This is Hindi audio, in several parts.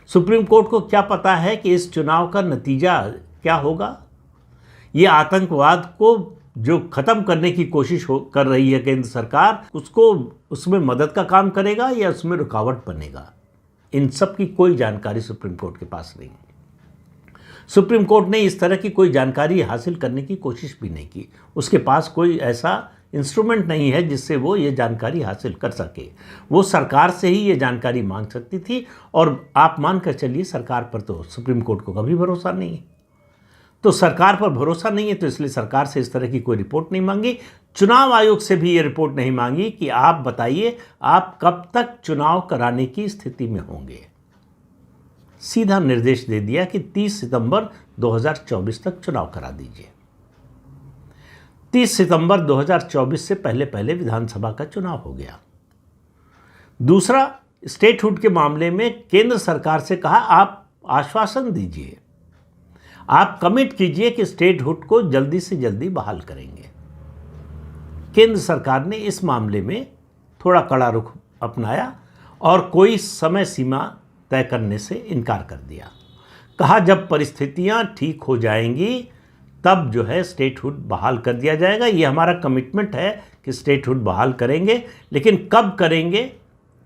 सुप्रीम कोर्ट को क्या पता है कि इस चुनाव का नतीजा क्या होगा? ये आतंकवाद को जो ख़त्म करने की कोशिश कर रही है केंद्र सरकार, उसको उसमें मदद का काम करेगा या उसमें रुकावट बनेगा? इन सब की कोई जानकारी सुप्रीम कोर्ट के पास नहीं। सुप्रीम कोर्ट ने इस तरह की कोई जानकारी हासिल करने की कोशिश भी नहीं की। उसके पास कोई ऐसा इंस्ट्रूमेंट नहीं है जिससे वो ये जानकारी हासिल कर सके। वो सरकार से ही ये जानकारी मांग सकती थी, और आप मान कर चलिए सरकार पर तो सुप्रीम कोर्ट को कभी भरोसा नहीं है। तो सरकार पर भरोसा नहीं है तो इसलिए सरकार से इस तरह की कोई रिपोर्ट नहीं मांगी। चुनाव आयोग से भी ये रिपोर्ट नहीं मांगी कि आप बताइए आप कब तक चुनाव कराने की स्थिति में होंगे। सीधा निर्देश दे दिया कि 30 सितंबर 2024 तक चुनाव करा दीजिए। 30 सितंबर 2024 से पहले पहले विधानसभा का चुनाव हो गया। दूसरा, स्टेटहुड के मामले में केंद्र सरकार से कहा आप आश्वासन दीजिए, आप कमिट कीजिए कि स्टेटहुड को जल्दी से जल्दी बहाल करेंगे। केंद्र सरकार ने इस मामले में थोड़ा कड़ा रुख अपनाया और कोई समय सीमा तय करने से इनकार कर दिया। कहा जब परिस्थितियां ठीक हो जाएंगी तब जो है स्टेटहुड बहाल कर दिया जाएगा। ये हमारा कमिटमेंट है कि स्टेटहुड बहाल करेंगे, लेकिन कब करेंगे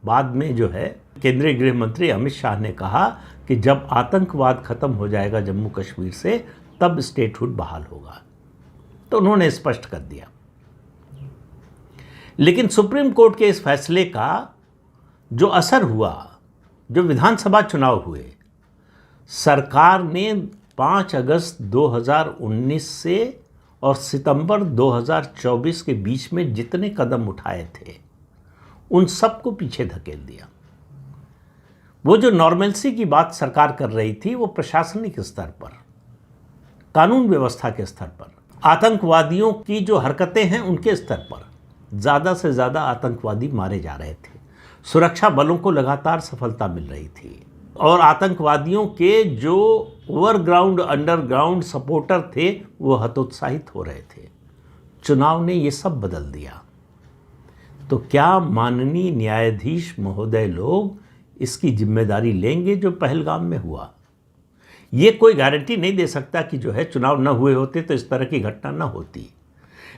बाद में जो है केंद्रीय गृह मंत्री अमित शाह ने कहा कि जब आतंकवाद खत्म हो जाएगा जम्मू कश्मीर से तब स्टेटहुड बहाल होगा। तो उन्होंने स्पष्ट कर दिया। लेकिन सुप्रीम कोर्ट के इस फैसले का जो असर हुआ, जो विधानसभा चुनाव हुए, सरकार ने 5 अगस्त 2019 से और सितंबर 2024 के बीच में जितने कदम उठाए थे उन सबको पीछे धकेल दिया। वो जो नॉर्मलसी की बात सरकार कर रही थी वो प्रशासनिक स्तर पर, कानून व्यवस्था के स्तर पर, आतंकवादियों की जो हरकतें हैं उनके स्तर पर ज़्यादा से ज़्यादा आतंकवादी मारे जा रहे थे। सुरक्षा बलों को लगातार सफलता मिल रही थी और आतंकवादियों के जो ओवरग्राउंड अंडरग्राउंड सपोर्टर थे वो हतोत्साहित हो रहे थे। चुनाव ने ये सब बदल दिया। तो क्या माननीय न्यायाधीश महोदय लोग इसकी जिम्मेदारी लेंगे जो पहलगाम में हुआ? ये कोई गारंटी नहीं दे सकता कि जो है चुनाव न हुए होते तो इस तरह की घटना न होती,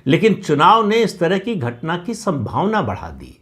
लेकिन चुनाव ने इस तरह की घटना की संभावना बढ़ा दी।